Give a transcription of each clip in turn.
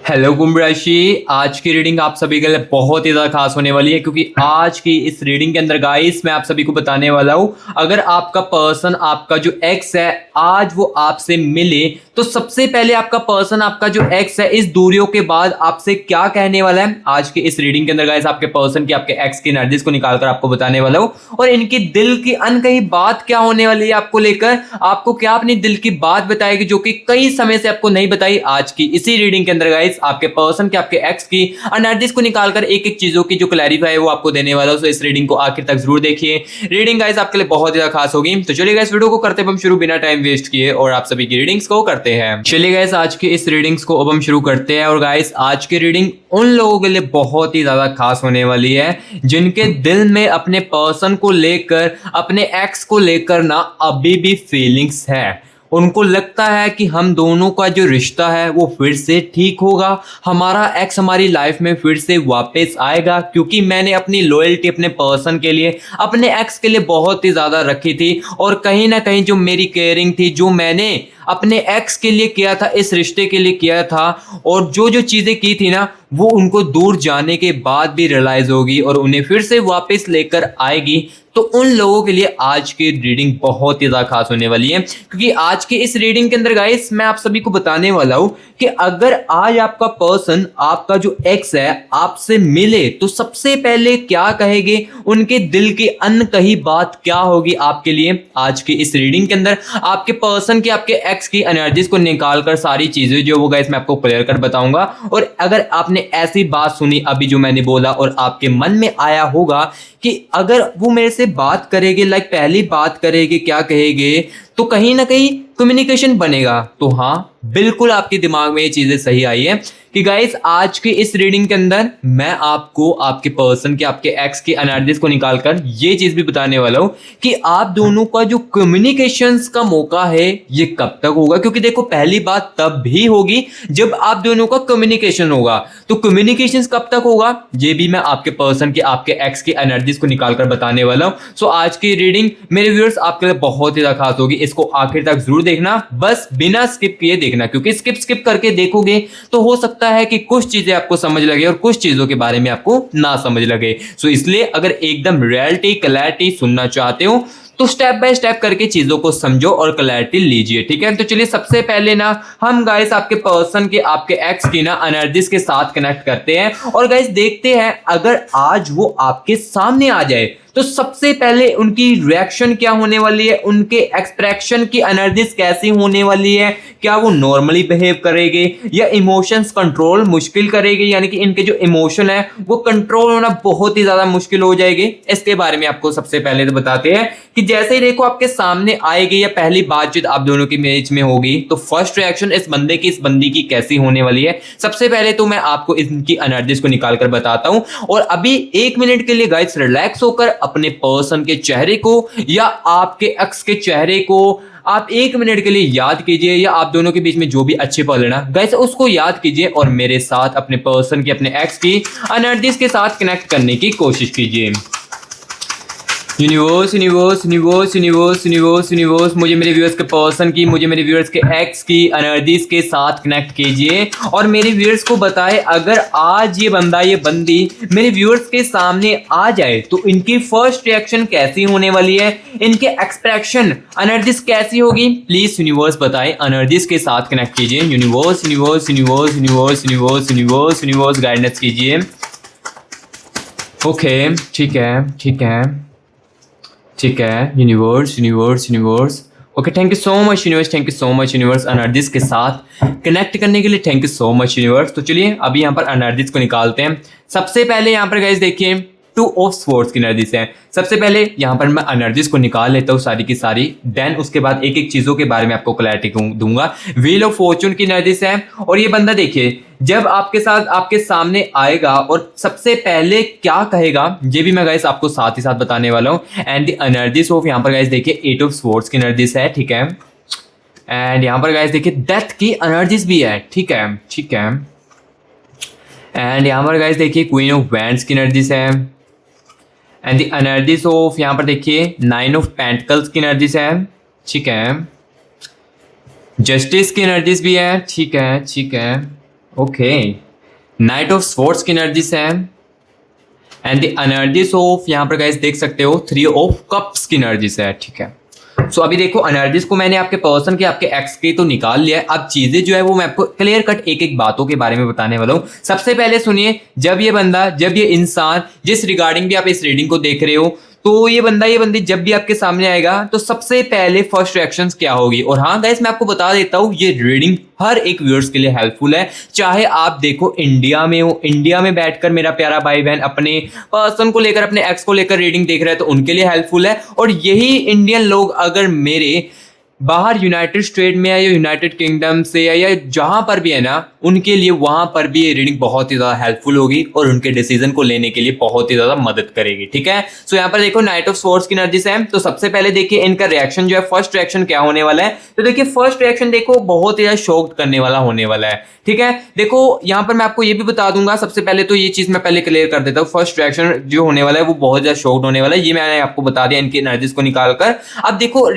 Hello कुंभ राशि। आज की रीडिंग आप सभी के लिए बहुत ही ज्यादा खास होने वाली है, क्योंकि आज की इस रीडिंग के अंदर गाइस मैं आप सभी को बताने वाला हूं, अगर आपका पर्सन, आपका जो एक्स है, आज वो आपसे मिले तो सबसे पहले आपका पर्सन, आपका जो एक्स है, इस दूरियों के बाद आपसे क्या कहने वाला है। आज की इस रीडिंग के अंदर गाइस आपके पर्सन की, आपके एक्स की एनर्जीज को निकालकर आपको बताने वाला हूं, और इनकी दिल की अनकही बात क्या होने वाली है आपको लेकर। आपको क्या अपनी दिल की बात बताएगी जो कि कई समय से आपको नहीं बताई। आज की इसी रीडिंग के अंदर गाइस आपके पर्सन के, आपके एक्स की एनर्जीज को निकालकर एक एक चीजों की जो क्लैरिफाई है वो आपको देने वाला हूं। तो इस रीडिंग को आखिर तक जरूर देखिए। रीडिंग गाइस आपके लिए बहुत ज्यादा खास होगी। तो चलिए गाइस वीडियो को करते हैं हम शुरू, बिना टाइम वेस्ट किए, और आप सभी की रीडिंग्स को करते हैं। चलिए गाइस आज की इस रीडिंग्स को अब हम शुरू करते हैं। और गाइस आज की रीडिंग उन लोगों के लिए बहुत ही ज्यादा खास होने वाली है जिनके दिल में अपने पर्सन को लेकर, अपने एक्स को लेकर ना अभी भी फीलिंग्स है। उनको लगता है कि हम दोनों का जो रिश्ता है वो फिर से ठीक होगा, हमारा एक्स हमारी लाइफ में फिर से वापस आएगा, क्योंकि मैंने अपनी लॉयल्टी अपने पर्सन के लिए, अपने एक्स के लिए बहुत ही ज़्यादा रखी थी। और कहीं ना कहीं जो मेरी केयरिंग थी, जो मैंने अपने एक्स के लिए किया था, इस रिश्ते के लिए किया था, और जो जो चीज़ें की थी ना, वो उनको दूर जाने के बाद भी रियलाइज होगी और उन्हें फिर से वापस लेकर आएगी। तो उन लोगों के लिए आज की रीडिंग बहुत ही ज़्यादा खास होने वाली है, क्योंकि आज के इस रीडिंग के अंदर गाइस मैं आप सभी को बताने वाला हूं कि अगर आज आपका पर्सन, आपका जो एक्स है, आपसे मिले तो सबसे पहले क्या कहेंगे, उनके दिल की अनकही बात क्या होगी आपके लिए। आज की इस रीडिंग के अंदर आपके पर्सन की, आपके एक्स की एनर्जीज को निकालकर सारी चीजें जो वो गाइस मैं आपको क्लियर कर बताऊंगा। और अगर आपने ऐसी बात सुनी अभी जो मैंने बोला, और आपके मन में आया होगा कि अगर वो मेरे से बात करेंगे, लाइक पहली बात करेंगे, क्या कहेंगे, तो कहीं ना कहीं कम्युनिकेशन बनेगा। तो हाँ, बिल्कुल आपके दिमाग में ये चीजें सही आई है कि गाइस आज की इस रीडिंग के अंदर मैं आपको आपके पर्सन के, आपके एक्स की एनर्जीज को निकालकर ये चीज भी बताने वाला हूं कि आप दोनों का जो कम्युनिकेशंस का मौका है ये कब तक होगा। क्योंकि देखो, पहली बात तब भी होगी जब आप दोनों का कम्युनिकेशन होगा। तो कम्युनिकेशंस कब तक होगा ये भी मैं आपके पर्सन के, आपके एक्स की एनर्जीज को निकालकर बताने वाला हूं। सो आज की रीडिंग मेरे व्यूअर्स आपके लिए बहुत ही ज्यादा खास होगी। इसको आखिर तक जरूर देखना, बस बिना स्किप किए देखना, क्योंकि स्किप करके देखोगे तो हो सकता है कि कुछ चीजें आपको समझ लगे और कुछ चीजों के बारे में आपको ना समझ लगे। सो इसलिए अगर एकदम रियलिटी, क्लैरिटी सुनना चाहते हो तो स्टेप बाय स्टेप करके चीजों को समझो और क्लैरिटी लीजिए, ठीक है। तो चलिए सबसे पहले ना हम गाइस आपके पर्सन के, आपके एक्स की ना एनर्जीज के साथ कनेक्ट करते हैं, और गाइस देखते हैं अगर आज वो आपके सामने आ जाए तो सबसे पहले उनकी रिएक्शन क्या होने वाली है, उनके एक्सप्रेशन की एनर्जीज कैसी होने वाली है। क्या वो नॉर्मली बिहेव करेंगे या इमोशंस कंट्रोल मुश्किल करेंगे, यानी कि इनके जो इमोशन है वो कंट्रोल होना बहुत ही ज्यादा मुश्किल हो जाएगी। इसके बारे में आपको सबसे पहले तो बताते हैं कि जैसे ही देखो आपके सामने आएगी या पहली बातचीत आप दोनों के बीच में होगी, तो फर्स्ट रिएक्शन इस बंदे की, इस बंदी की कैसी होने वाली है। सबसे पहले तो मैं आपको इनकी एनर्जीज को निकाल कर बताता हूं, और अभी 1 मिनट के लिए गाइस रिलैक्स होकर अपने पर्सन के चेहरे को या आपके एक्स के चेहरे को आप 1 मिनट के लिए याद कीजिए, या आप दोनों के बीच में जो भी अच्छे पल है ना गाइस उसको याद कीजिए, और मेरे साथ अपने पर्सन की, अपने एक्स की एनर्जीज के साथ कनेक्ट करने की कोशिश कीजिए। Universe universe universe universe universe universe मुझे मेरे व्यूअर्स के पर्सन की, मुझे मेरे व्यूअर्स के एक्स की एनर्जीज के साथ कनेक्ट कीजिए, और मेरे व्यूअर्स को बताएं अगर आज ये बंदा, ये बंदी मेरे व्यूअर्स के सामने आ जाए तो इनकी फर्स्ट रिएक्शन कैसी होने वाली है, इनके एक्सप्रेशन, एनर्जीज कैसी होगी। प्लीज यूनिवर्स बताएं, एनर्जीज के साथ कनेक्ट कीजिए। Universe universe universe universe universe universe universe guidance कीजिए। ओके, ठीक है, ठीक है, ठीक है। Universe universe universe, okay, thank you so much universe, thank you so much universe, energies के साथ कनेक्ट करने के लिए thank you so much universe. तो चलिए अभी यहाँ पर एनर्जीज को निकालते हैं। सबसे पहले यहाँ पर गाइस देखिए 2 ऑफ स्वॉर्ड्स की एनर्जीज हैं। सबसे पहले यहाँ पर मैं एनर्जीज को निकाल लेता हूँ सारी की सारी, देन उसके बाद एक एक चीजों के बारे में आपको क्लैरिटी दूंगा। व्हील ऑफ फॉर्चून की एनर्जीज है, और ये बंदा देखिए जब आपके साथ, आपके सामने आएगा और सबसे पहले क्या कहेगा ये भी मैं गाइस आपको साथ ही साथ बताने वाला हूँ। एंड द एनर्जीज ऑफ, यहाँ पर गाइस देखिए 8 ऑफ स्वॉर्ड्स की एनर्जीज है, ठीक है। एंड यहाँ पर गाइस देखिए डेथ की एनर्जीज भी है, ठीक है, ठीक है। एंड यहाँ पर गाइस देखिए क्वीन ऑफ वैंड्स की एनर्जीज है, एंड द एनर्जीज ऑफ, यहाँ पर देखिए 9 ऑफ पेंटिकल्स की एनर्जीज है, ठीक है। जस्टिस की एनर्जीज भी है, ठीक है, ठीक है, ओके, नाइट ऑफ स्वॉर्ड्स की एनर्जी से है एंड द एनर्जीज ऑफ, यहाँ पर गाइस देख सकते हो, थ्री ऑफ कप्स की एनर्जी से है। ठीक है, सो अभी देखो एनर्जीज को मैंने आपके पर्सन के, आपके एक्स के तो निकाल लिया है। अब चीजें जो है वो मैं आपको क्लियर कट एक एक बातों के बारे में बताने वाला हूं। सबसे पहले सुनिए, जब ये बंदा, जब ये इंसान, जिस रिगार्डिंग भी आप इस रीडिंग को देख रहे हो, तो ये बंदा, ये बंदी जब भी आपके सामने आएगा तो सबसे पहले फर्स्ट रिएक्शंस क्या होगी। और हाँ गाइस, मैं आपको बता देता हूँ, ये रीडिंग हर एक व्यूअर्स के लिए हेल्पफुल है। चाहे आप देखो इंडिया में हो, इंडिया में बैठकर मेरा प्यारा भाई बहन अपने पर्सन को लेकर, अपने एक्स को लेकर रीडिंग देख रहे हैं तो उनके लिए हेल्पफुल है। और यही इंडियन लोग अगर मेरे बाहर यूनाइटेड स्टेट में है या यूनाइटेड किंगडम से है या जहां पर भी है ना, उनके लिए वहां पर भी ये रीडिंग बहुत ही ज्यादा हेल्पफुल होगी और उनके डिसीजन को लेने के लिए बहुत ही ज्यादा मदद करेगी। ठीक है, सो यहाँ पर देखो नाइट ऑफ स्वॉर्ड्स की एनर्जी से है। तो सबसे पहले देखिए इनका रिएक्शन जो है, फर्स्ट रिएक्शन क्या होने वाला है। तो देखिए फर्स्ट रिएक्शन देखो बहुत ही ज्यादा शॉक करने वाला होने वाला है। ठीक है, देखो यहाँ पर मैं आपको ये भी बता दूंगा, सबसे पहले तो ये चीज मैं पहले क्लियर कर देता हूँ, फर्स्ट रिएक्शन जो होने वाला है वो बहुत ज्यादा शॉक्ड होने वाला है। ये मैंने आपको बता दिया इनकी एनर्जीज को निकालकर। अब देखो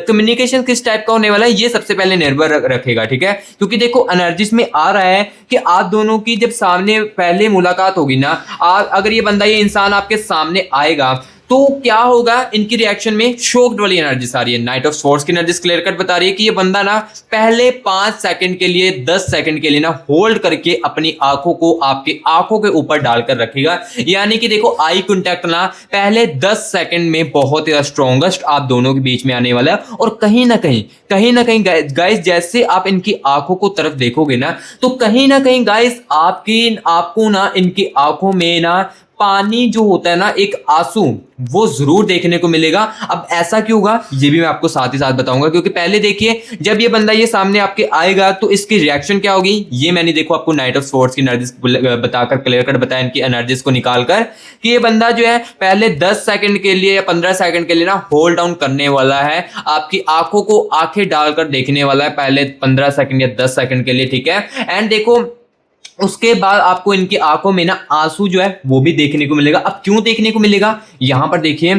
कम्युनिकेशन किस टाइप का होने वाला है, ये सबसे पहले निर्भर रखेगा। ठीक है, क्योंकि देखो एनर्जीज में आ रहा है कि आप दोनों की जब सामने पहले मुलाकात होगी ना, अगर ये बंदा, ये इंसान आपके सामने आएगा तो क्या होगा, इनकी रिएक्शन में शॉक्ड वाली एनर्जी आ रही है। नाइट ऑफ स्वॉर्ड्स की एनर्जी क्लियर कट बता रही है कि ये बंदा ना पहले 5 सेकंड के लिए, 10 सेकंड के लिए ना होल्ड करके अपनी आंखों को आपकी आंखों के ऊपर डालकर रखेगा। यानी कि देखो आई कांटेक्ट ना पहले 10 सेकंड में बहुत ही स्ट्रॉन्गेस्ट आप दोनों के बीच में आने वाला है। और कहीं ना कहीं गाइस, जैसे आप इनकी आंखों को तरफ देखोगे ना, तो कहीं ना कहीं गाइस आपको ना इनकी आंखों में ना पानी जो होता है ना, एक आंसू, वो जरूर देखने को मिलेगा। अब ऐसा क्यों होगा ये भी मैं आपको साथ ही साथ बताऊंगा, क्योंकि पहले देखिए जब ये बंदा ये सामने आपके आएगा तो इसकी रिएक्शन क्या होगी, ये मैंने देखो आपको नाइट ऑफ स्वॉर्ड्स की एनर्जीज बताकर क्लियर कर बताया, इनकी एनर्जीज को निकालकर, कि ये बंदा जो है पहले 10 सेकंड के लिए या 15 सेकंड के लिए ना होल्ड डाउन करने वाला है, आपकी आंखों को आंखें डालकर देखने वाला है पहले 15 सेकंड या 10 सेकंड के लिए। ठीक है, एंड देखो उसके बाद आपको इनकी आंखों में ना आंसू जो है वो भी देखने को मिलेगा। अब क्यों देखने को मिलेगा, यहां पर देखिए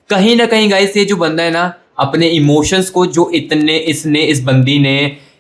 कहीं ना कहीं गाइस, ये जो बंदा है ना अपने इमोशंस को जो इस बंदी ने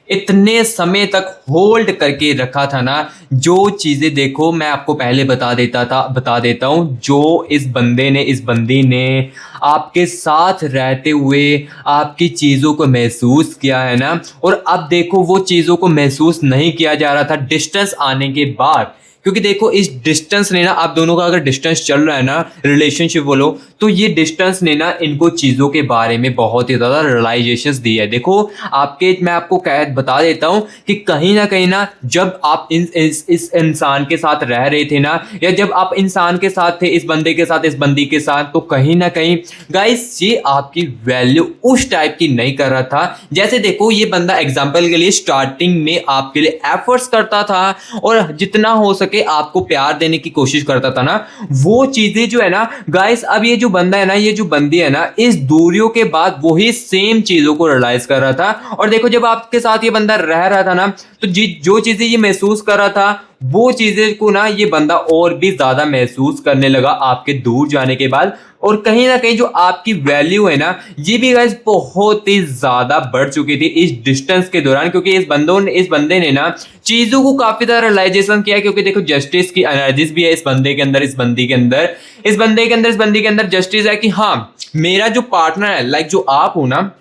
इतने समय तक होल्ड करके रखा था ना, जो चीजें देखो मैं आपको पहले बता देता हूं, जो इस बंदी ने आपके साथ रहते हुए आपकी चीजों को महसूस किया है ना, और अब देखो वो चीजों को महसूस नहीं किया जा रहा था डिस्टेंस आने के बाद। क्योंकि देखो इस डिस्टेंस ने ना, आप दोनों का अगर डिस्टेंस चल रहा है ना, रिलेशनशिप बोलो, तो ये डिस्टेंस ने ना इनको चीजों के बारे में बहुत ही ज्यादा रियलाइजेशंस दी है। देखो मैं आपको बता देता हूं कि कहीं ना जब आप इस इंसान के साथ रह रहे थे ना, या जब आप इंसान के साथ थे, इस बंदे के साथ, इस बंदी के साथ, तो कहीं ना कहीं गाइस ये आपकी वैल्यू उस टाइप की नहीं कर रहा था। जैसे देखो ये बंदा एग्जाम्पल के लिए स्टार्टिंग में आपके लिए एफर्ट्स करता था और जितना हो सके आपको प्यार देने की कोशिश करता था ना, वो चीजें जो है ना गाइस, अब ये जो बंदा है ना, ये जो बंदी है ना, इस दूरियों के बाद वही सेम चीजों को रियलाइज कर रहा था। और देखो जब आपके साथ ये बंदा रह रहा था ना, तो जो चीजें ये महसूस कर रहा था, वो चीजें को ना ये बंदा और भी ज्यादा महसूस करने लगा आपके दूर जाने के बाद। और कहीं ना कहीं जो आपकी वैल्यू है ना, ये भी गाइस बहुत ही ज्यादा बढ़ चुकी थी इस डिस्टेंस के दौरान, क्योंकि इस बंदे ने ना चीजों को काफी ज्यादा रियलाइजेशन किया। क्योंकि देखो जस्टिस की एनर्जीज भी है इस बंदे के अंदर, इस बंदी के अंदर जस्टिस है कि हाँ मेरा जो पार्टनर है, लाइक जो आप हो ना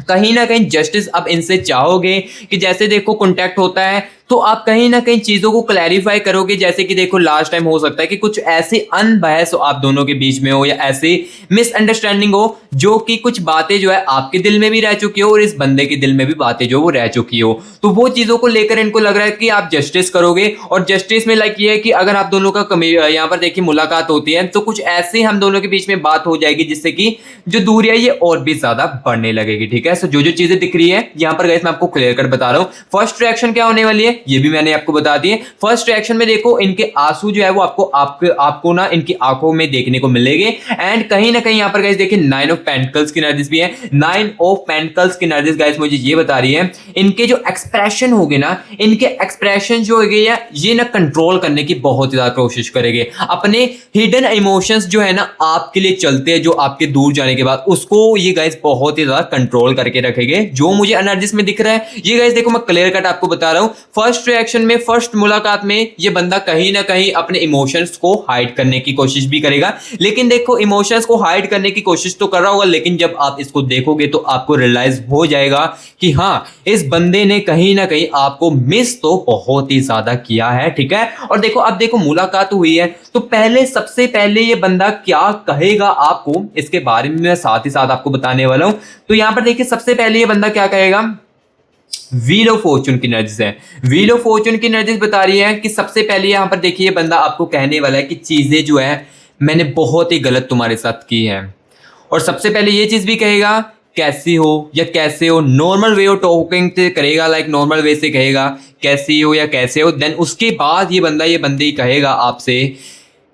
कहीं जस्टिस अब इनसे चाहोगे कि जैसे देखो कांटेक्ट होता है तो आप कहीं ना कहीं चीजों को क्लैरिफाई करोगे। जैसे कि देखो लास्ट टाइम हो सकता है कि कुछ ऐसे अनबहस हो आप दोनों के बीच में हो, या ऐसे मिसअंडरस्टैंडिंग हो जो कि कुछ बातें जो है आपके दिल में भी रह चुकी हो और इस बंदे के दिल में भी बातें जो वो रह चुकी हो, तो वो चीजों को लेकर इनको लग रहा है कि आप जस्टिस करोगे। और जस्टिस में लाइक ये है कि अगर आप दोनों का यहाँ पर देखिए मुलाकात होती है तो कुछ ऐसे हम दोनों के बीच में बात हो जाएगी जिससे कि जो दूरी है ये और भी ज्यादा बढ़ने लगेगी। ठीक है, सो जो चीजें दिख रही है यहाँ पर गाइस मैं आपको क्लियर कट बता रहा हूँ। फर्स्ट रिएक्शन क्या होने वाली है ये भी मैंने आपको बता दिए। फर्स्ट रिएक्शन में देखो इनके आंसू जो है वो आपको ना इनकी आंखों में देखने को मिलेंगे। एंड कहीं ना कहीं यहाँ पर गाइस देखिए 9 ऑफ पेंटिकल्स की एनर्जीज भी है। 9 ऑफ पेंटिकल्स की एनर्जीज गाइस मुझे ये बता रही है इनके जो एक्सप्रेशन होंगे ना, इनके एक्सप्रेशन जो होंगे ये ना कंट्रोल करने की बहुत ज्यादा कोशिश करेंगे। अपने हिडन इमोशंस जो है ना आपके लिए चलते हैं, जो आपके दूर जाने के बाद, उसको ये गाइस बहुत ही ज्यादा कंट्रोल करके रखेंगे। जो मुझे एनर्जीज में दिख रहा है ये गाइस देखो मैं क्लियर कट आपको बता रहा हूं। फर्स्ट रिएक्शन में, फर्स्ट मुलाकात में ये बंदा कहीं ना कहीं अपने इमोशंस को हाइड करने की कोशिश भी करेगा। लेकिन देखो इमोशंस को हाइड करने की कोशिश तो कर रहा होगा, लेकिन जब आप इसको देखोगे तो आपको रियलाइज हो जाएगा कि हाँ, इस बंदे ने कहीं ना कहीं आपको मिस तो बहुत ही ज्यादा किया है। ठीक है, और देखो अब देखो मुलाकात हुई है तो पहले, सबसे पहले ये बंदा क्या कहेगा आपको, इसके बारे में मैं साथ ही साथ आपको बताने वाला हूं। तो यहां पर देखिए सबसे पहले ये बंदा क्या कहेगा, व्हील ऑफ फॉर्चून की एनर्जीज है। व्हील ऑफ फॉर्चून की एनर्जीज बता रही है कि सबसे पहले यहां पर देखिए बंदा आपको कहने वाला है कि चीजें जो है मैंने बहुत ही गलत तुम्हारे साथ की है। और सबसे पहले ये चीज भी कहेगा कैसी हो या कैसे हो, नॉर्मल वे ऑफ टॉकिंग से करेगा, लाइक नॉर्मल वे से कहेगा कैसी हो या कैसे हो। देन उसके बाद ये बंदे ही कहेगा आपसे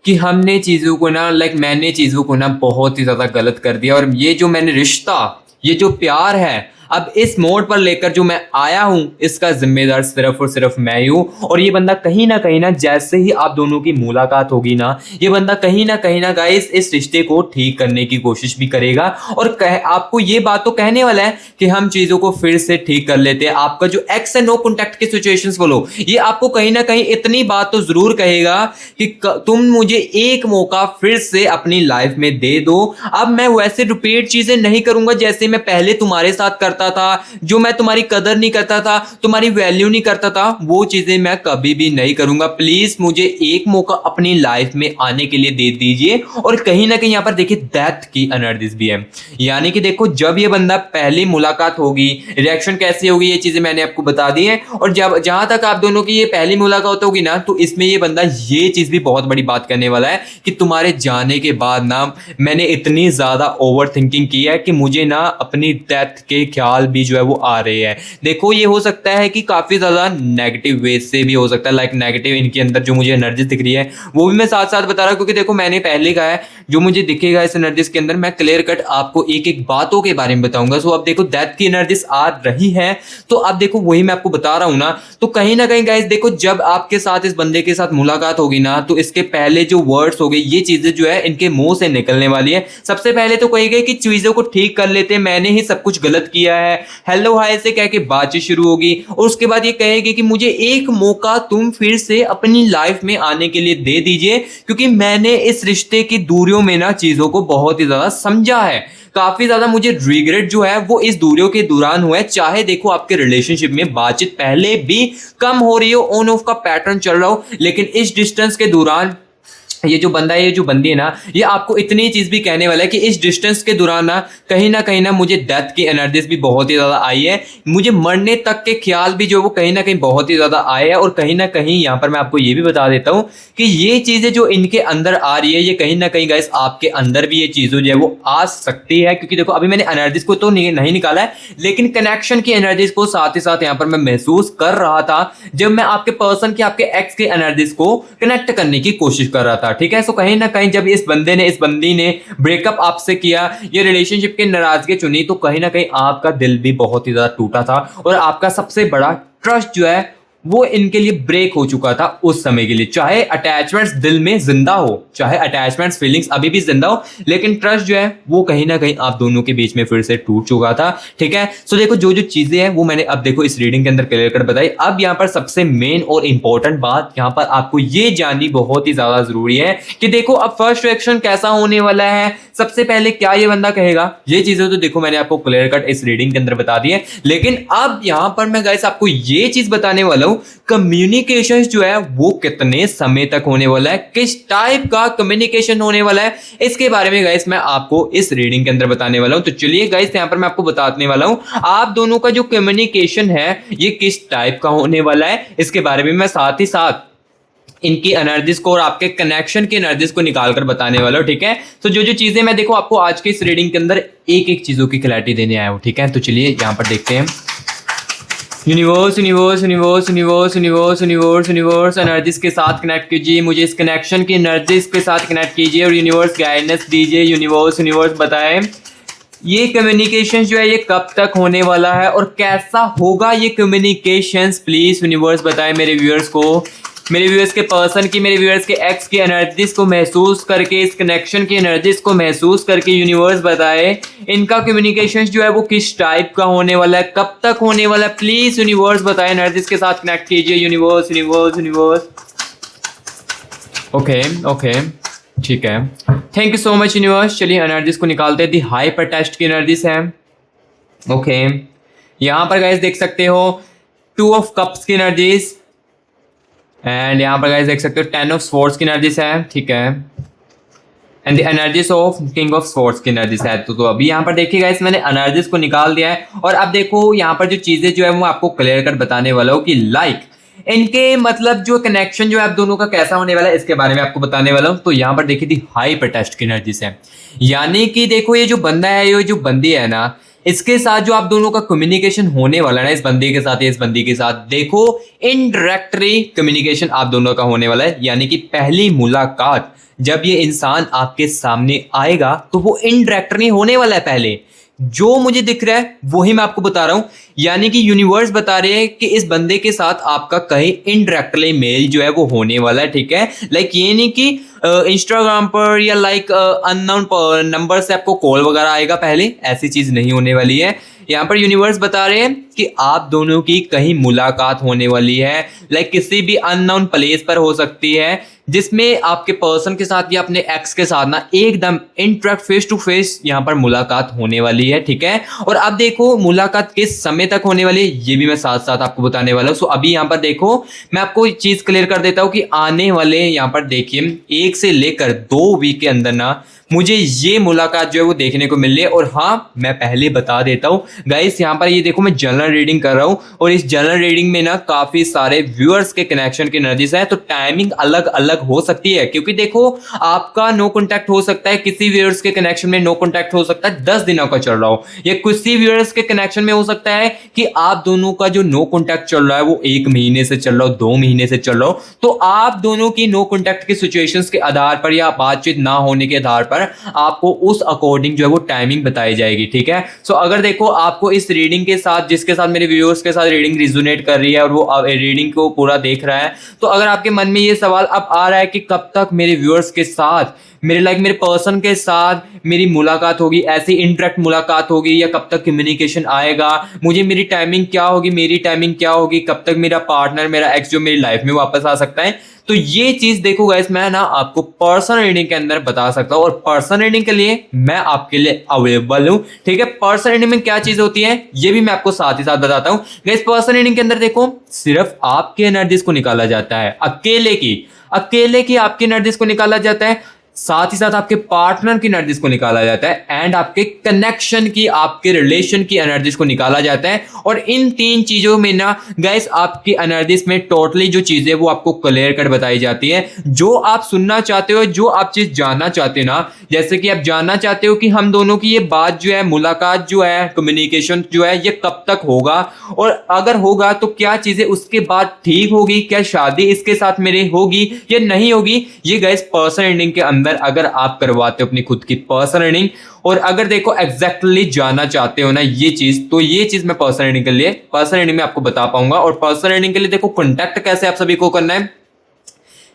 कि हमने चीज़ों को ना, लाइक मैंने चीज़ों को ना बहुत ही ज़्यादा गलत कर दिया, और ये जो मैंने रिश्ता, ये जो प्यार है, अब इस मोड़ पर लेकर जो मैं आया हूं इसका जिम्मेदार सिर्फ और सिर्फ मैं ही हूं। और ये बंदा कहीं ना जैसे ही आप दोनों की मुलाकात होगी ना, ये बंदा कहीं ना गाइस इस रिश्ते को ठीक करने की कोशिश भी करेगा, और आपको ये बात तो कहने वाला है कि हम चीजों को फिर से ठीक कर लेते हैं। आपका जो एक्स है नो कॉन्टैक्ट की सिचुएशंस बोलो, ये आपको कहीं ना कहीं इतनी बात तो जरूर कहेगा कि तुम मुझे एक मौका फिर से अपनी लाइफ में दे दो। अब मैं वैसे रिपीट चीजें नहीं करूंगा जैसे मैं पहले तुम्हारे साथ करता था, जो मैं तुम्हारी कदर नहीं करता था, तुम्हारी वैल्यू नहीं करता था, वो चीजें मैं कभी भी नहीं करूंगा। प्लीज मुझे एक मौका अपनी लाइफ में आने के लिए दे दीजिए। और कहीं ना कहीं यहां पर देखिए डेथ की एनर्जीज भी है, यानी कि देखो जब ये बंदा पहली मुलाकात होगी, रिएक्शन कैसी होगी ये चीजें मैंने आपको बता दी है। और जब जहां तक आप दोनों की ये पहली मुलाकात होगी ना, तो इसमें ये बंदा ये चीज भी बहुत बड़ी बात करने वाला है कि तुम्हारे जाने के बाद ना मैंने इतनी ज्यादा ओवर थिंकिंग की है कि मुझे ना अपनी डेथ के ख्याल भी जो है वो आ रहे हैं। देखो ये हो सकता है कि काफी ज्यादा नेगेटिव वे से भी हो सकता है, लाइक नेगेटिव इनके अंदर जो मुझे एनर्जी दिख रही है वो भी मैं साथ साथ बता रहा हूं, क्योंकि देखो मैंने पहले कहा है जो मुझे दिखेगा इस एनर्जीज के अंदर मैं क्लियर कट आपको एक एक बातों के बारे में बताऊंगा। सो अब देखो डेथ की एनर्जीज आ रही है, तो अब देखो वही मैं आपको बता रहा हूं ना। तो कहीं ना कहीं गाइस देखो जब आपके साथ इस बंदे के साथ मुलाकात होगी ना, तो इसके पहले जो वर्ड्स हो गए, ये चीजें जो है इनके मुंह से निकलने वाली है। सबसे पहले तो कहेगा कि चीजों को ठीक कर लेते, मैंने ही सब कुछ गलत किया है, हेलो हाय से कह के बातचीत शुरू होगी। और उसके बाद ये कहेगी कि मुझे एक मौका तुम फिर से अपनी लाइफ में आने के लिए दे दीजिए, क्योंकि मैंने इस रिश्ते की दूरियों में ना चीजों को बहुत ही ज्यादा समझा है। काफी ज्यादा मुझे रिग्रेट जो है वो इस दूरियों के दौरान हुआ है। चाहे देखो आपके रिलेशनशिप में बातचीत पहले भी कम हो रही हो, ऑन ऑफ का पैटर्न चल रहा हो, लेकिन इस डिस्टेंस के दौरान ये जो बंदा है, ये जो बंदी है ना, ये आपको इतनी चीज भी कहने वाला है कि इस डिस्टेंस के दौरान ना कहीं ना मुझे डेथ की एनर्जीज भी बहुत ही ज्यादा आई है, मुझे मरने तक के ख्याल भी जो वो कहीं ना कहीं बहुत ही ज्यादा आए हैं। और कहीं ना कहीं यहाँ पर मैं आपको ये भी बता देता हूँ कि ये चीजें जो इनके अंदर आ रही है, ये कहीं ना कहीं गाइस आपके अंदर भी ये चीजें जो है वो आ सकती है। क्योंकि देखो अभी मैंने एनर्जीज को तो नहीं निकाला है, लेकिन कनेक्शन की एनर्जीज को साथ ही साथ यहाँ पर मैं महसूस कर रहा था जब मैं आपके पर्सन की, आपके एक्स के एनर्जीज को कनेक्ट करने की कोशिश कर रहा था। ठीक है, सो कहीं ना कहीं जब इस बंदी ने ब्रेकअप आपसे किया, ये रिलेशनशिप की नाराजगी चुनी, तो कहीं ना कहीं आपका दिल भी बहुत ही ज्यादा टूटा था, और आपका सबसे बड़ा ट्रस्ट जो है वो इनके लिए ब्रेक हो चुका था उस समय के लिए। चाहे अटैचमेंट्स दिल में जिंदा हो, चाहे अटैचमेंट्स फीलिंग्स अभी भी जिंदा हो, लेकिन ट्रस्ट जो है वो कहीं ना कहीं आप दोनों के बीच में फिर से टूट चुका था। ठीक है, सो देखो जो जो चीजें हैं वो मैंने अब देखो इस रीडिंग के अंदर क्लियर कर बताई। अब यहाँ पर सबसे मेन और इंपॉर्टेंट बात यहाँ पर आपको ये जाननी बहुत ही ज्यादा जरूरी है कि देखो अब फर्स्ट रिएक्शन कैसा होने वाला है। सबसे पहले क्या ये बंदा कहेगा, ये चीजें तो देखो मैंने आपको क्लियर कट इस रीडिंग के अंदर बता दी है, लेकिन अब यहां पर मैं गाइस आपको ये चीज बताने वाला हूं, कम्युनिकेशन जो है वो कितने समय तक होने वाला है, किस टाइप का कम्युनिकेशन होने वाला है, इसके बारे में गाइस मैं आपको इस रीडिंग के अंदर बताने वाला हूं। तो चलिए गाइस यहां पर मैं आपको बताने वाला हूं आप दोनों का जो कम्युनिकेशन है ये किस टाइप का होने वाला है, इसके बारे में मैं साथ ही साथ इनकी एनर्जीज को और आपके कनेक्शन की एनर्जीज को निकाल कर बताने वाला हूं। ठीक है, तो जो जो चीजें मैं देखो आपको आज के इस रीडिंग के अंदर एक एक चीजों की क्लैरिटी देने आया हूं। ठीक है, तो चलिए यहां पर देखते हैं। Universe universe universe universe universe universe universe energies के साथ कनेक्ट कीजिए, मुझे इस कनेक्शन की एनर्जीज के साथ कनेक्ट कीजिए और यूनिवर्स गाइडेंस दीजिए। यूनिवर्स बताएं ये कम्युनिकेशन जो है ये कब तक होने वाला है और कैसा होगा ये कम्युनिकेशंस, प्लीज यूनिवर्स बताएं मेरे व्यूअर्स को मेरे व्यूअर्स के पर्सन की, मेरे व्यूअर्स के एक्स की एनर्जीज को महसूस करके, इस कनेक्शन की एनर्जीज को महसूस करके यूनिवर्स बताए इनका कम्युनिकेशन जो है वो किस टाइप का होने वाला है, कब तक होने वाला है। प्लीज यूनिवर्स बताए, एनर्जीज के साथ कनेक्ट कीजिए। Universe universe universe. Okay okay ठीक है, thank you so much universe. चलिए एनर्जीज को निकालते हैं। दी हाइपर टेस्ट की एनर्जीज है। ओके यहाँ पर गाइस देख सकते हो 2 ऑफ कप्स की एनर्जीज, एंड यहाँ पर गाइस देख सकते हो 10 ऑफ स्वॉर्ड्स की एनर्जीज है। ठीक है, and the energies of king of swords की एनर्जीज है। तो अभी यहाँ पर देखिए गाइस मैंने एनर्जीज को निकाल दिया है, और अब देखो यहाँ पर जो चीजें जो है वो आपको क्लियर कर बताने वाला हूँ कि लाइक इनके मतलब जो कनेक्शन जो है आप दोनों का कैसा होने वाला है, इसके बारे में आपको बताने वाला हूँ। तो यहाँ पर देखिए दी हाइपर टेस्ट की एनर्जीज है, यानी कि देखो ये जो बंदा है, ये जो बंदी है ना, इसके साथ जो आप दोनों का कम्युनिकेशन होने वाला है ना, इस बंदे के साथ या इस बंदी के साथ, देखो इनडायरेक्टली कम्युनिकेशन आप दोनों का होने वाला है। यानी कि पहली मुलाकात जब ये इंसान आपके सामने आएगा तो वो इनडायरेक्टली होने वाला है। पहले जो मुझे दिख रहा है वही मैं आपको बता रहा हूं, यानी कि यूनिवर्स बता रहे हैं कि इस बंदे के साथ आपका कहीं इनडायरेक्टली मेल जो है वो होने वाला है। ठीक है, लाइक ये नहीं कि इंस्टाग्राम पर या लाइक अननोन नंबर से आपको कॉल वगैरह आएगा, पहले ऐसी चीज नहीं होने वाली है। यहाँ पर यूनिवर्स बता रहे हैं कि आप दोनों की कहीं मुलाकात होने वाली है, लाइक किसी भी अननोन प्लेस पर हो सकती है, जिसमें आपके पर्सन के साथ या अपने एक्स के साथ ना एकदम इंटरेक्ट फेस टू फेस यहाँ पर मुलाकात होने वाली है। ठीक है, और अब देखो मुलाकात किस समय तक होने वाली है ये भी मैं साथ साथ आपको बताने वाला हूँ। सो अभी यहाँ पर देखो मैं आपको चीज क्लियर कर देता हूँ कि आने वाले यहाँ पर देखिए 1 से लेकर 2 वीक के अंदर ना मुझे ये मुलाकात जो है वो देखने को मिल रही है। और हाँ मैं पहले बता देता हूँ गाइस, यहाँ पर ये देखो मैं जनरल रीडिंग कर रहा हूँ, और इस जनरल रीडिंग में ना काफी सारे व्यूअर्स के कनेक्शन की एनर्जीज है, तो टाइमिंग अलग अलग हो सकती है। क्योंकि देखो आपका नो कॉन्टैक्ट हो सकता है, किसी व्यूअर्स के कनेक्शन में नो कॉन्टैक्ट हो सकता है 10 दिनों का चल रहा हो, या किसी व्यूअर्स के कनेक्शन में हो सकता है कि आप दोनों का जो नो कॉन्टैक्ट चल रहा है वो 1 महीने से चल रहा हो, 2 महीने से चल रहा हो। तो आप दोनों की नो कॉन्टैक्ट की सिचुएशंस के आधार पर या बातचीत ना होने के आधार पर आपको उस अकॉर्डिंग जो है वो टाइमिंग बताई जाएगी। ठीक है, सो अगर देखो आपको इस रीडिंग के साथ, जिसके साथ मेरे व्यूअर्स के साथ रीडिंग रिजोनेट कर रही है और वो रीडिंग को पूरा देख रहा है, तो अगर आपके मन में ये सवाल अब आ रहा है कि कब तक मेरे व्यूअर्स के साथ, मेरे मेरे पर्सन के साथ मेरी मुलाकात होगी, ऐसी इंटरेक्ट मुलाकात होगी, या कब तक कम्युनिकेशन आएगा, मुझे मेरी टाइमिंग क्या होगी, मेरी टाइमिंग क्या होगी, कब तक मेरा पार्टनर, मेरा एक्स जो मेरी लाइफ में वापस आ सकता है। तो ये चीज देखो गाइस मैं ना आपको पर्सनल रीडिंग के अंदर बता सकता हूं, और पर्सनल रीडिंग के लिए मैं आपके लिए अवेलेबल हूं। ठीक है, पर्सनल रीडिंग में क्या चीज होती है ये भी मैं आपको साथ ही साथ बताता हूं गाइस। पर्सनल रीडिंग के अंदर देखो सिर्फ आपके एनर्जीज को निकाला जाता है, अकेले की आपकी एनर्जीज को निकाला जाता है, साथ ही साथ आपके पार्टनर की एनर्जीज को निकाला जाता है, एंड आपके कनेक्शन की, आपके रिलेशन की एनर्जीज को निकाला जाता है। और इन 3 चीजों में ना गाइस आपकी एनर्जीज में टोटली जो चीजें वो आपको क्लियर कर बताई जाती है, जो आप सुनना चाहते हो, जो आप चीज जानना चाहते हो ना, जैसे कि आप जानना चाहते हो कि हम दोनों की ये बात जो है, मुलाकात जो है, कम्युनिकेशन जो है, ये कब तक होगा, और अगर होगा तो क्या चीजें उसके बाद ठीक होगी, क्या शादी इसके साथ मेरे होगी या नहीं होगी। ये गाइस पर्सनल रीडिंग के अंदर अगर आप करवाते हो अपनी खुद की पर्सनल रीडिंग, और अगर देखो एग्जैक्टली जानना चाहते हो ना ये चीज, तो ये चीज मैं पर्सनल रीडिंग के लिए, पर्सनल रीडिंग में आपको बता पाऊंगा। और पर्सनल रीडिंग के लिए देखो कॉन्टैक्ट कैसे आप सभी को करना है,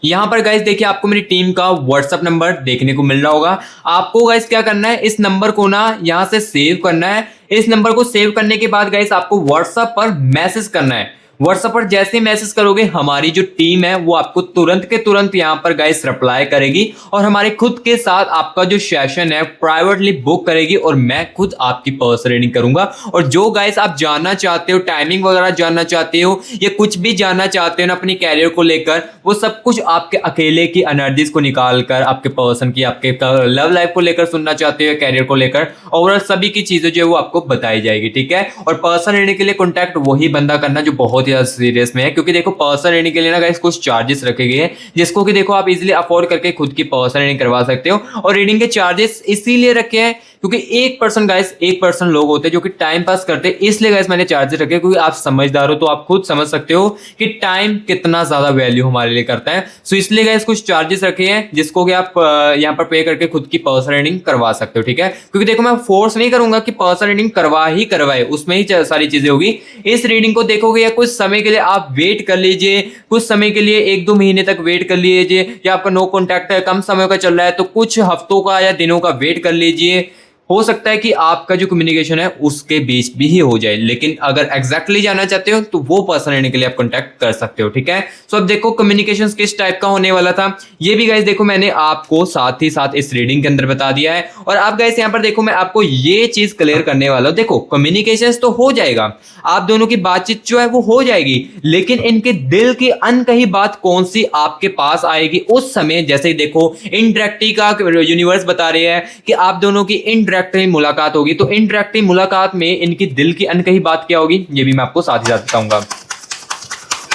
यहां पर गाइस देखिए आपको मेरी टीम का व्हाट्सएप नंबर देखने को मिल रहा होगा। आपको गाइस क्या करना है, इस नंबर को ना यहां से सेव करना है। इस नंबर को सेव करने के बाद गाइस आपको व्हाट्सएप पर मैसेज करना है। व्हाट्सएप पर जैसे मैसेज करोगे हमारी जो टीम है वो आपको तुरंत के तुरंत यहां पर गाइस रिप्लाई करेगी, और हमारे खुद के साथ आपका जो सेशन है प्राइवेटली बुक करेगी, और मैं खुद आपकी पर्सनल रीडिंग करूंगा। और जो गाइस आप जानना चाहते हो, टाइमिंग वगैरह जानना चाहते हो, या कुछ भी जानना चाहते हो ना अपनी कैरियर को लेकर, वो सब कुछ आपके अकेले की एनर्जीज को निकालकर, आपके पर्सन की, आपके लव लाइफ को लेकर सुनना चाहते हो, कैरियर को लेकर, ओवरऑल सभी की चीजें जो है वो आपको बताई जाएगी। ठीक है, और पर्सनल रीडिंग के लिए कॉन्टैक्ट वही बंदा करना जो बहुत सीरियस में है, क्योंकि देखो पर्सनल रीडिंग के लिए ना गाइस कुछ चार्जेस रखे गए हैं, जिसको कि देखो आप इजीली अफोर्ड करके खुद की पर्सनल रीडिंग करवा सकते हो। और रीडिंग के चार्जेस इसीलिए रखे हैं क्योंकि एक पर्सन गाइस, एक पर्सन लोग होते हैं जो कि टाइम पास करते हैं, इसलिए गाइस मैंने चार्जेस रखे, क्योंकि आप समझदार हो तो आप खुद समझ सकते हो कि टाइम कितना ज्यादा वैल्यू हमारे लिए करता है। सो इसलिए गाइस कुछ चार्जेस रखे हैं जिसको कि आप यहाँ पर पे करके खुद की पर्सनल रीडिंग करवा सकते हो, ठीक है। क्योंकि देखो मैं फोर्स नहीं करूंगा कि पर्सनल रीडिंग करवा ही करवाए, उसमें ही सारी चीजें होगी। इस रीडिंग को देखोगे या कुछ समय के लिए आप वेट कर लीजिए, कुछ समय के लिए 1-2 महीने तक वेट कर लीजिए, या आपका नो कॉन्टैक्ट है, कम समय का चल रहा है तो कुछ हफ्तों का या दिनों का वेट कर लीजिए। हो सकता है कि आपका जो कम्युनिकेशन है उसके बीच भी ही हो जाए, लेकिन अगर एग्जैक्टली जाना चाहते हो तो वो पर्सन लेने के लिए आप कॉन्टैक्ट कर सकते हो, ठीक है। सो अब देखो कम्युनिकेशन किस टाइप का होने वाला था, ये भी गाइस देखो मैंने आपको साथ ही साथ इस रीडिंग के अंदर बता दिया है। और आप गाइस यहाँ पर देखो मैं आपको ये चीज क्लियर करने वाला हूँ। देखो कम्युनिकेशन तो हो जाएगा, आप दोनों की बातचीत जो है वो हो जाएगी, लेकिन इनके दिल की अनकही बात कौन सी आपके पास आएगी उस समय। जैसे ही देखो इंटरेक्टिव का यूनिवर्स बता रहे हैं कि आप दोनों की इंटरेक्टिव मुलाकात होगी, तो इंटरेक्टिव मुलाकात में इनकी दिल की अनकही बात क्या होगी ये भी मैं आपको साथ ही साथ बताऊंगा।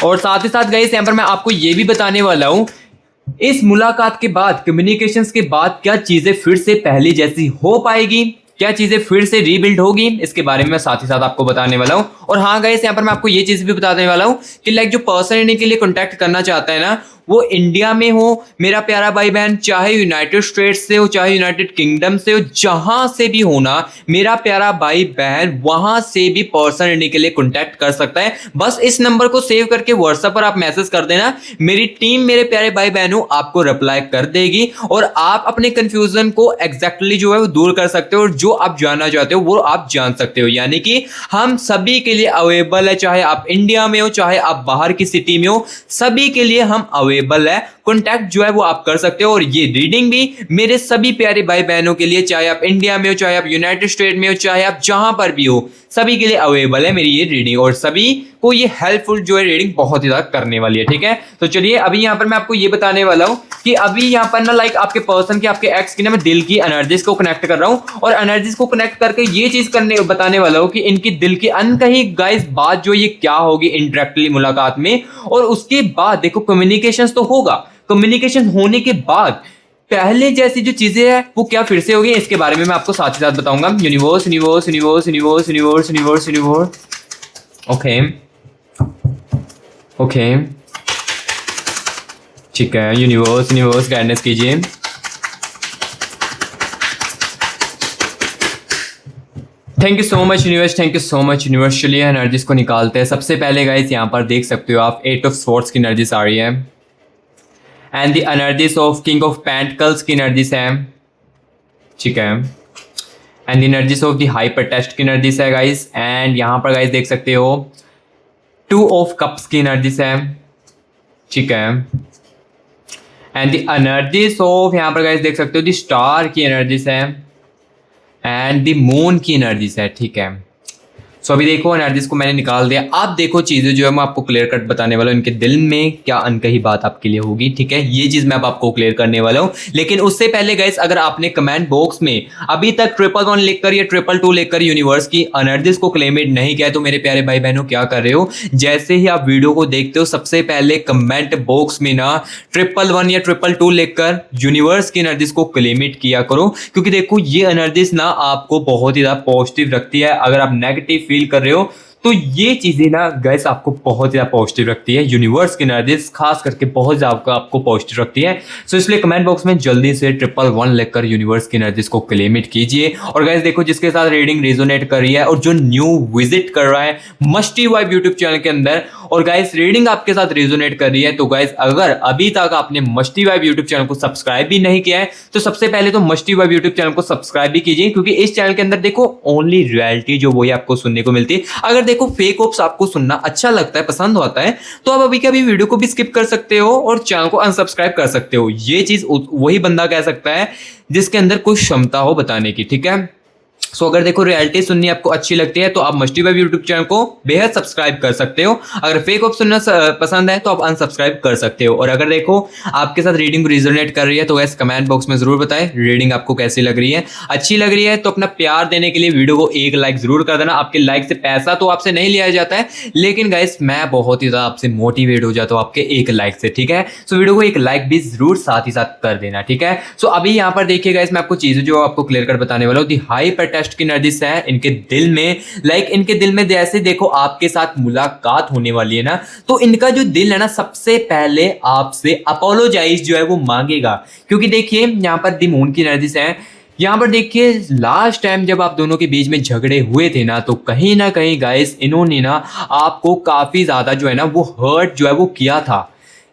और साथ ही साथ गाइस यहाँ पर मैं आपको ये भी बताने वाला हूं इस मुलाकात के बाद, कम्युनिकेशंस के बाद क्या चीजें फिर से पहले जैसी हो पाएगी, क्या चीजें फिर से रीबिल्ड होगी, इसके बारे में मैं साथ ही साथ आपको बताने वाला हूं। और हाँ गाइस यहाँ पर मैं आपको ये चीज भी बताने वाला हूं कि लाइक जो पर्सन इन्हीं के लिए कॉन्टैक्ट करना चाहता है ना, वो इंडिया में हो मेरा प्यारा भाई बहन, चाहे यूनाइटेड स्टेट्स से हो, चाहे यूनाइटेड किंगडम से हो, जहां से भी होना मेरा प्यारा भाई बहन, वहां से भी पर्सन इन्हीं के लिए कॉन्टैक्ट कर सकता है। बस इस नंबर को सेव करके व्हाट्सएप पर आप मैसेज कर देना, मेरी टीम मेरे प्यारे भाई बहनों आपको रिप्लाई कर देगी और आप अपने कंफ्यूजन को एग्जैक्टली जो है वो दूर कर सकते हो और जो आप जानना चाहते हो वो आप जान सकते हो। यानी कि हम सभी के लिए अवेलेबल है, चाहे आप इंडिया में हो चाहे आप बाहर की सिटी में हो, सभी के लिए हम अवेलेबल है। कॉन्टैक्ट जो है वो आप कर सकते हो। और ये रीडिंग भी मेरे सभी प्यारे भाई बहनों के लिए, चाहे आप इंडिया में हो चाहे आप यूनाइटेड स्टेट में हो चाहे आप जहां पर भी हो, सभी के लिए अवेलेबल है मेरी ये रीडिंग और सभी को ये हेल्पफुल जो है रीडिंग बहुत ही ज्यादा करने वाली है, ठीक है। तो चलिए अभी यहाँ पर मैं आपको ये बताने वाला हूँ कि अभी यहाँ पर ना लाइक आपके पर्सन की, आपके एक्स की ना मैं दिल की एनर्जीज को कनेक्ट कर रहा हूँ और एनर्जीज को कनेक्ट करके ये चीज करने बताने वाला हूँ कि इनकी दिल की अनकही गाइस बात जो ये क्या होगी इंटरेक्टली मुलाकात में। और उसके बाद देखो कम्युनिकेशन तो होगा, कम्युनिकेशन होने के बाद पहले जैसी जो चीजें हैं वो क्या फिर से होगी, इसके बारे में मैं आपको साथ ही साथ बताऊंगा। Universe universe universe universe universe universe universe okay okay ठीक है, यूनिवर्स यूनिवर्स गाइडेंस कीजिए। Thank you so much universe, thank you so much universe. चलिए एनर्जीज को निकालते हैं। सबसे पहले गाइस यहाँ पर देख सकते हो आप 8 ऑफ स्वॉर्ड्स की एनर्जीज आ रही है and the energies of king of pentacles की एनर्जीज है, ठीक है। And the energies of the hyper test की एनर्जीज है गाइस। एंड यहाँ पर गाइस देख सकते हो 2 ऑफ कप्स की एनर्जीज है, ठीक है। एंड द एनर्जीज ऑफ यहाँ पर गाइस देख सकते हो द स्टार की एनर्जीज है एंड द मून की एनर्जीज है, ठीक है। सो अभी देखो एनर्जीज को मैंने निकाल दिया। आप देखो चीजें जो है मैं आपको क्लियर कट बताने वाला हूँ, इनके दिल में क्या अनकही बात आपके लिए होगी, ठीक है। ये चीज मैं अब आपको क्लियर करने वाला हूँ। लेकिन उससे पहले गाइस अगर आपने कमेंट बॉक्स में अभी तक 111 लिखकर या 222 लिखकर यूनिवर्स की एनर्जीज को क्लेमेट नहीं किया है तो मेरे प्यारे भाई बहनों क्या कर रहे हो, जैसे ही आप वीडियो को देखते हो सबसे पहले कमेंट बॉक्स में ना 111 या 222 लिखकर यूनिवर्स की एनर्जीज को क्लेमेट किया करो। क्योंकि देखो ये एनर्जीज ना आपको बहुत ही ज्यादा पॉजिटिव रखती है। अगर आप नेगेटिव फील कर रहे हो तो ये चीजें ना गाइस आपको बहुत ज्यादा पॉजिटिव रखती है। यूनिवर्स की एनर्जीज खास करके बहुत ज्यादा आपको पॉजिटिव रखती है। सो इसलिए कमेंट बॉक्स में जल्दी से 111 लिखकर यूनिवर्स की एनर्जीज को क्लेम इट कीजिए। और गाइस देखो जिसके साथ रीडिंग रेजोनेट कर रही है और जो न्यू विजिट कर रहा है मस्टी वाइब यूट्यूब चैनल के अंदर और गाइस रीडिंग आपके साथ रेजोनेट कर रही है, तो गाइस अगर अभी तक आपने मस्टी वाइब यूट्यूब चैनल को सब्सक्राइब भी नहीं किया है तो सबसे पहले तो मस्टी वाइब यूट्यूब चैनल को सब्सक्राइब भी कीजिए। क्योंकि इस चैनल के अंदर देखो ओनली रियलिटी जो वही आपको सुनने को मिलती है। अगर देखो फेक ओप्स आपको सुनना अच्छा लगता है, पसंद आता है, तो आप अभी के अभी वीडियो को भी स्किप कर सकते हो और चैनल को अनसब्सक्राइब कर सकते हो। ये चीज वही बंदा कह सकता है जिसके अंदर कोई क्षमता हो बताने की, ठीक है। सो अगर देखो रियलिटी सुननी आपको अच्छी लगती है तो आप मस्टी बाय यूट्यूब चैनल को बेहद सब्सक्राइब कर सकते हो। अगर फेक ऑफ सुनना पसंद है तो आप अनसब्सक्राइब कर सकते हो। और अगर देखो आपके साथ रीडिंग रिजोनेट कर रही है तो गैस कमेंट बॉक्स में जरूर बताएं रीडिंग आपको कैसी लग रही है। अच्छी लग रही है तो अपना प्यार देने के लिए वीडियो को एक लाइक जरूर कर देना। आपके लाइक से पैसा तो आपसे नहीं लिया जाता है, लेकिन गाइस मैं बहुत ही ज्यादा आपसे मोटिवेट हो जाता हूँ आपके एक लाइक से, ठीक है। सो वीडियो को एक लाइक भी जरूर साथ ही साथ कर देना, ठीक है। सो अभी यहाँ पर देखिए गाइस मैं आपको चीजें जो आपको क्लियर कर बताने वाला हूँ। दी हाइपर टेस्ट की नर्जिस है इनके दिल में, इनके दिल में जैसे देखो आपके साथ मुलाकात होने वाली है ना, तो इनका जो दिल है ना सबसे पहले आपसे अपोलोजाइज जो है वो मांगेगा। क्योंकि देखिए यहाँ पर दी मून की नर्जिस है, यहाँ पर देखिए लास्ट टाइम जब आप दोनों के बीच में झगड़े हुए थे ना, तो कहीं ना कहीं गाइस इन्होंने ना आपको काफी ज्यादा जो है ना वो हर्ट जो है वो किया था।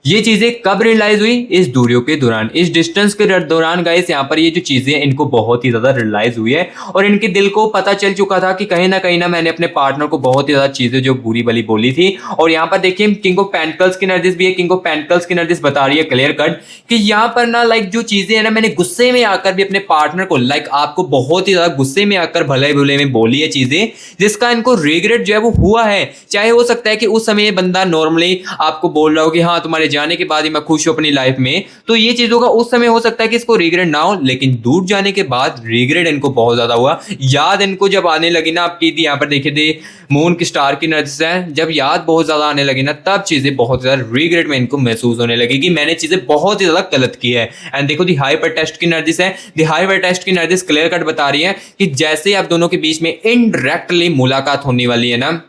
ये चीजें कब रियलाइज हुई? इस दूरियों के दौरान, इस डिस्टेंस के दौरान गाइस यहाँ पर ये जो चीजें हैं इनको बहुत ही ज्यादा रियलाइज हुई है और इनके दिल को पता चल चुका था कि कहीं ना मैंने अपने पार्टनर को बहुत ही ज्यादा चीजें जो बुरी भली बोली थी। और यहाँ पर देखिए किंग ऑफ पेंटिकल्स की नर्जिस भी है। किंग ऑफ पेंटिकल्स की नर्जिस बता रही है क्लियर कट कि यहाँ पर ना जो चीजें है ना मैंने गुस्से में आकर भी अपने पार्टनर को आपको बहुत ही ज्यादा गुस्से में आकर भले भले में बोली है चीजें, जिसका इनको रिग्रेट जो है वो हुआ है। चाहे हो सकता है कि उस समय बंदा नॉर्मली आपको बोल रहा हो कि हाँ तुम्हारे जाने के बाद ही मैं खुश हूं अपनी लाइफ में, तो ये चीजों का उस समय हो सकता है कि इसको रिग्रेट ना हो, लेकिन दूर जाने के बाद रिग्रेट इनको बहुत ज्यादा हुआ। याद इनको जब आने लगी ना आपकी थी, यहाँ पर देखिए थे मून की स्टार की नर्जिस है, जब याद बहुत ज्यादा आने लगी ना तब चीजें बहुत ज्यादा रिग्रेट में इनको महसूस होने लगी कि मैंने चीजें बहुत ही ज्यादा गलत की है। एंड देखो दी हाइपर टेस्ट की नर्जिस है, दी हाइपर टेस्ट की नर्जिस क्लियर कट बता रही है कि जैसे आप दोनों के बीच में इनडायरेक्टली मुलाकात होने वाली है ना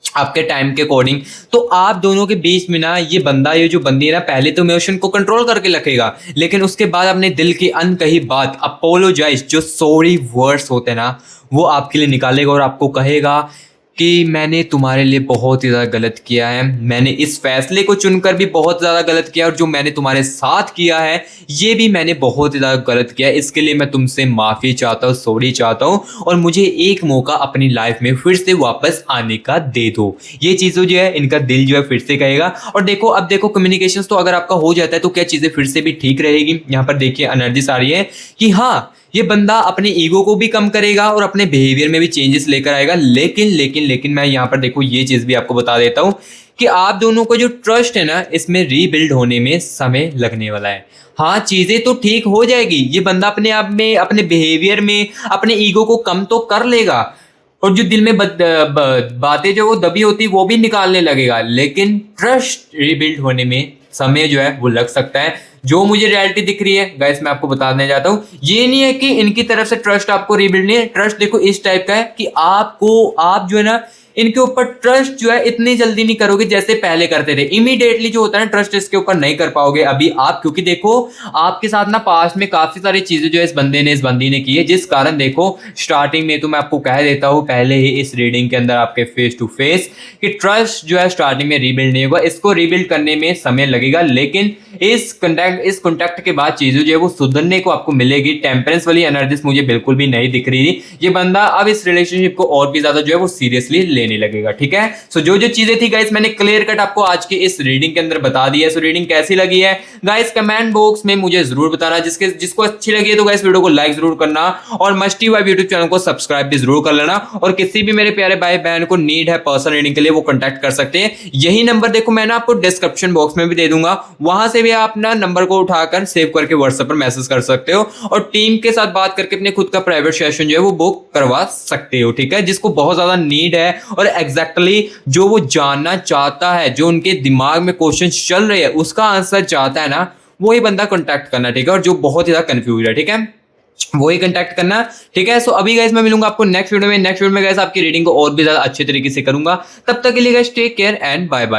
आपके टाइम के अकॉर्डिंग, तो आप दोनों के बीच में ना ये बंदा ये जो बंदी है ना पहले तो इमोशन को कंट्रोल करके रखेगा, लेकिन उसके बाद अपने दिल की अनकही बात अपोलोजाइज जो सॉरी वर्ड्स होते हैं ना वो आपके लिए निकालेगा और आपको कहेगा कि मैंने तुम्हारे लिए बहुत ही ज़्यादा गलत किया है, मैंने इस फैसले को चुनकर भी बहुत ज़्यादा गलत किया और जो मैंने तुम्हारे साथ किया है ये भी मैंने बहुत ही ज़्यादा गलत किया है। इसके लिए मैं तुमसे माफ़ी चाहता हूँ, सॉरी चाहता हूँ और मुझे एक मौका अपनी लाइफ में फिर से वापस आने का दे दो। ये चीज़ों जो है इनका दिल जो है फिर से कहेगा। और देखो अब देखो कम्युनिकेशन तो अगर आपका हो जाता है तो क्या चीज़ें फिर से भी ठीक रहेगी। यहाँ पर देखिए एनर्जीज आ रही है कि हाँ ये बंदा अपने ईगो को भी कम करेगा और अपने बिहेवियर में भी चेंजेस लेकर आएगा। लेकिन मैं यहाँ पर देखो ये चीज भी आपको बता देता हूँ कि आप दोनों का जो ट्रस्ट है ना इसमें रीबिल्ड होने में समय लगने वाला है। हाँ चीजें तो ठीक हो जाएगी, ये बंदा अपने आप में अपने बिहेवियर में अपने ईगो को कम तो कर लेगा और जो दिल में बातें जो वो दबी होती वो भी निकालने लगेगा, लेकिन ट्रस्ट रीबिल्ड होने में समय जो है वो लग सकता है। जो मुझे रियलिटी दिख रही है गाइस मैं आपको बताने जाता हूँ, ये नहीं है कि इनकी तरफ से ट्रस्ट आपको रीबिल्ड नहीं है। ट्रस्ट देखो इस टाइप का है कि आप जो है ना इनके ऊपर ट्रस्ट जो है इतनी जल्दी नहीं करोगे जैसे पहले करते थे। इमीडिएटली जो होता है ना ट्रस्ट इसके ऊपर नहीं कर पाओगे अभी आप, क्योंकि देखो आपके साथ ना पास्ट में काफी सारी चीजें जो है इस बंदी ने की है, जिस कारण देखो स्टार्टिंग में तो मैं आपको कह देता हूँ पहले ही इस रीडिंग के अंदर आपके फेस टू फेस कि ट्रस्ट जो है स्टार्टिंग में रीबिल्ड नहीं होगा, इसको रीबिल्ड करने में समय लगेगा। लेकिन इस कॉन्टैक्ट के बाद चीजें जो है वो सुधरने को आपको मिलेगी। टेम्परेंस वाली एनर्जीज मुझे बिल्कुल भी नहीं दिख रही थी। ये बंदा अब इस रिलेशनशिप को और भी ज्यादा जो है वो सीरियसली लेने लगेगा, ठीक है। सो जो चीजें थी गाइस मैंने क्लियर कट आपको आज के इस रीडिंग के अंदर बता दी है। सो रीडिंग कैसी लगी है गाइस कमेंट बॉक्स में मुझे जरूर बताना। जिसको अच्छी लगी है तो गाइस वीडियो को लाइक जरूर करना और मस्टी वाइब यूट्यूब चैनल को सब्सक्राइब भी जरूर कर लेना। और किसी भी मेरे प्यारे भाई बहन को नीड है पर्सनल रीडिंग के लिए वो कॉन्टैक्ट कर सकते हैं। यही नंबर देखो मैं ना आपको डिस्क्रिप्शन बॉक्स में भी दे दूंगा, वहां से भी आप ना नंबर को उठाकर सेव करके व्हाट्सएप पर मैसेज कर सकते हो और टीम के साथ बात करके अपने खुद का प्राइवेट सेशन जो है वो बुक करवा सकते हो, ठीक है। जिसको बहुत ज्यादा नीड है और एग्जैक्टली जो वो जानना चाहता है, जो उनके दिमाग में क्वेश्चन चल रहे हैं उसका आंसर चाहता है ना, वही बंदा कॉन्टैक्ट करना, ठीक है। और जो बहुत ही ज्यादा कंफ्यूज है, ठीक है, वही कंटैक्ट करना, ठीक है। सो अभी गाइस मैं मिलूंगा आपको नेक्स्ट वीडियो में गाइस आपकी रीडिंग को और भी ज्यादा अच्छे तरीके से करूंगा। तब तक के लिए guys take care and bye bye.